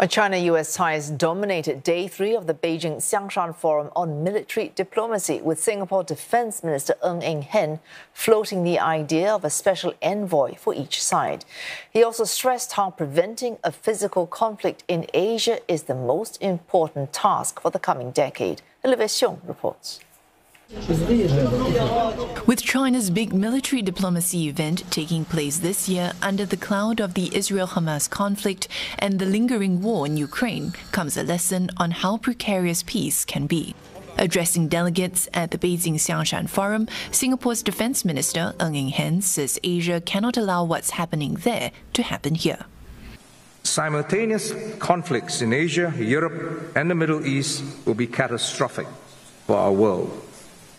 China-US ties dominated day 3 of the Beijing Xiangshan Forum on military diplomacy, with Singapore Defence Minister Eng Hen floating the idea of a special envoy for each side. He also stressed how preventing a physical conflict in Asia is the most important task for the coming decade. Olivia Xiong reports. With China's big military diplomacy event taking place this year under the cloud of the Israel-Hamas conflict and the lingering war in Ukraine, comes a lesson on how precarious peace can be. Addressing delegates at the Beijing Xiangshan Forum, Singapore's Defence Minister Eng Hen says Asia cannot allow what's happening there to happen here. Simultaneous conflicts in Asia, Europe, and the Middle East will be catastrophic for our world.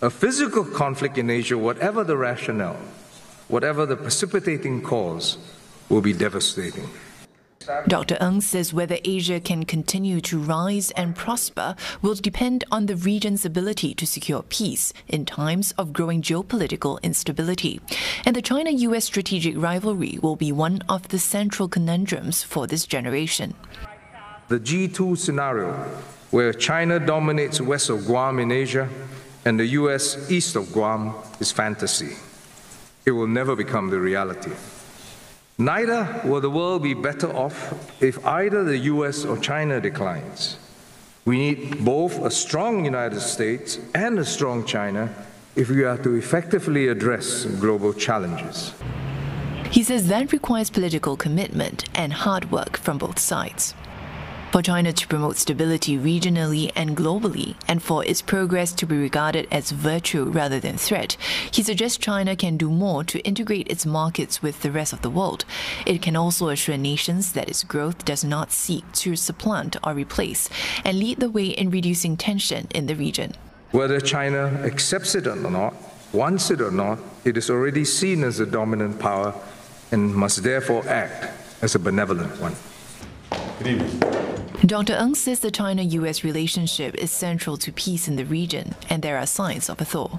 A physical conflict in Asia, whatever the rationale, whatever the precipitating cause, will be devastating. Dr. Eng says whether Asia can continue to rise and prosper will depend on the region's ability to secure peace in times of growing geopolitical instability. And the China-US strategic rivalry will be one of the central conundrums for this generation. The G2 scenario, where China dominates west of Guam in Asia and the US east of Guam, is fantasy. It will never become the reality. Neither will the world be better off if either the US or China declines. We need both a strong United States and a strong China if we are to effectively address global challenges. He says that requires political commitment and hard work from both sides. For China to promote stability regionally and globally, and for its progress to be regarded as virtue rather than threat, he suggests China can do more to integrate its markets with the rest of the world. It can also assure nations that its growth does not seek to supplant or replace, and lead the way in reducing tension in the region. Whether China accepts it or not, wants it or not, it is already seen as a dominant power and must therefore act as a benevolent one. Good evening. Dr. Eng says the China-US relationship is central to peace in the region, and there are signs of a thaw.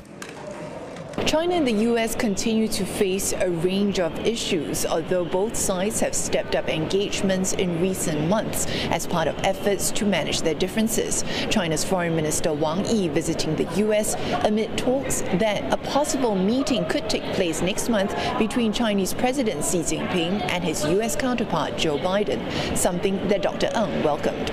China and the US continue to face a range of issues, although both sides have stepped up engagements in recent months as part of efforts to manage their differences. China's Foreign Minister Wang Yi visiting the US amid talks that a possible meeting could take place next month between Chinese President Xi Jinping and his US counterpart Joe Biden, something that Dr. Eng welcomed.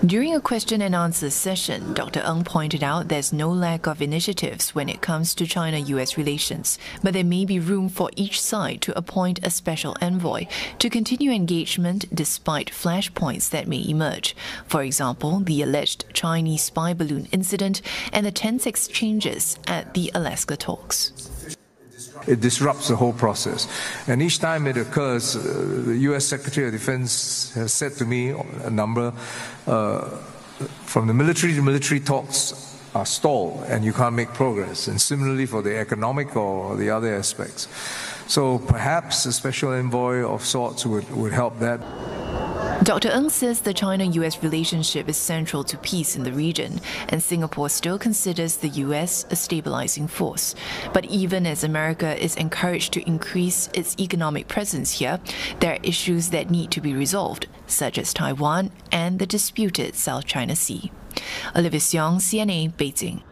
During a question and answer session, Dr. Eng pointed out there's no lack of initiatives when it comes to China-US relations, but there may be room for each side to appoint a special envoy to continue engagement despite flashpoints that may emerge. For example, the alleged Chinese spy balloon incident and the tense exchanges at the Alaska talks. It disrupts the whole process. And each time it occurs, the U.S. Secretary of Defense has said to me a number, from the military to military talks are stalled and you can't make progress. And similarly for the economic or the other aspects. So perhaps a special envoy of sorts would help that. Dr. Eng says the China-US relationship is central to peace in the region, and Singapore still considers the US a stabilizing force. But even as America is encouraged to increase its economic presence here, there are issues that need to be resolved, such as Taiwan and the disputed South China Sea. Olivia Xiong, CNA, Beijing.